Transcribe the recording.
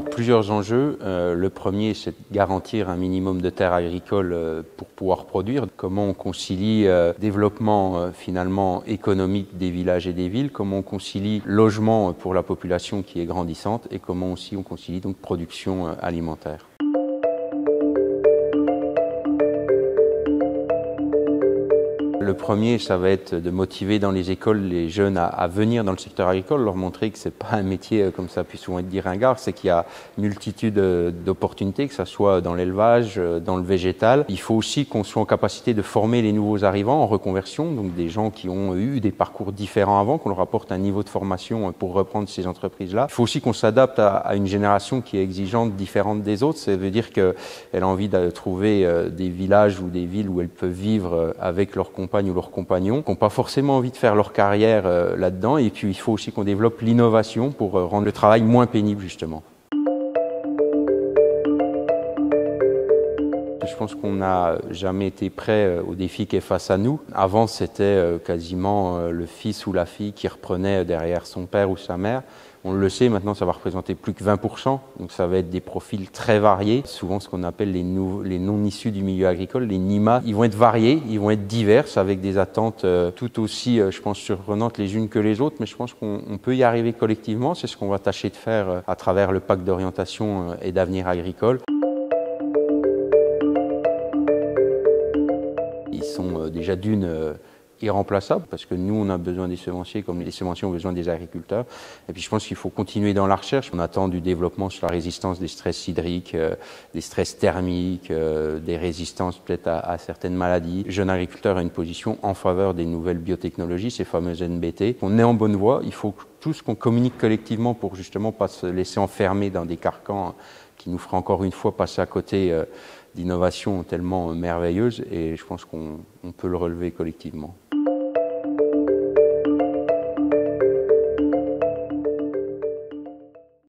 Alors plusieurs enjeux. Le premier, c'est de garantir un minimum de terres agricoles pour pouvoir produire. Comment on concilie développement finalement économique des villages et des villes, comment on concilie logement pour la population qui est grandissante et comment aussi on concilie donc production alimentaire. Le premier, ça va être de motiver dans les écoles les jeunes à venir dans le secteur agricole, leur montrer que ce n'est pas un métier comme ça peut souvent être dit ringard, c'est qu'il y a une multitude d'opportunités, que ce soit dans l'élevage, dans le végétal. Il faut aussi qu'on soit en capacité de former les nouveaux arrivants en reconversion, donc des gens qui ont eu des parcours différents avant, qu'on leur apporte un niveau de formation pour reprendre ces entreprises-là. Il faut aussi qu'on s'adapte à une génération qui est exigeante, différente des autres. Ça veut dire qu'elle a envie de trouver des villages ou des villes où elles peuvent vivre avec leurs compagnons ou leurs compagnons, qui n'ont pas forcément envie de faire leur carrière là-dedans. Et puis, il faut aussi qu'on développe l'innovation pour rendre le travail moins pénible, justement. Je pense qu'on n'a jamais été prêt au défi qui est face à nous. Avant, c'était quasiment le fils ou la fille qui reprenait derrière son père ou sa mère. On le sait, maintenant, ça va représenter plus que 20%. Donc, ça va être des profils très variés. Souvent, ce qu'on appelle les non issus du milieu agricole, les NIMA. Ils vont être variés, ils vont être divers, avec des attentes tout aussi, je pense, surprenantes les unes que les autres. Mais je pense qu'on peut y arriver collectivement. C'est ce qu'on va tâcher de faire à travers le pacte d'orientation et d'avenir agricole. Ils sont déjà d'une irremplaçables parce que nous, on a besoin des semenciers comme les semenciers ont besoin des agriculteurs. Et puis, je pense qu'il faut continuer dans la recherche. On attend du développement sur la résistance des stress hydriques, des stress thermiques, des résistances peut-être à certaines maladies. Le jeune agriculteur a une position en faveur des nouvelles biotechnologies, ces fameuses NBT. On est en bonne voie. Il faut tous qu'on communique collectivement pour justement pas se laisser enfermer dans des carcans qui nous fera encore une fois passer à côté d'innovations tellement merveilleuses et je pense qu'on peut le relever collectivement.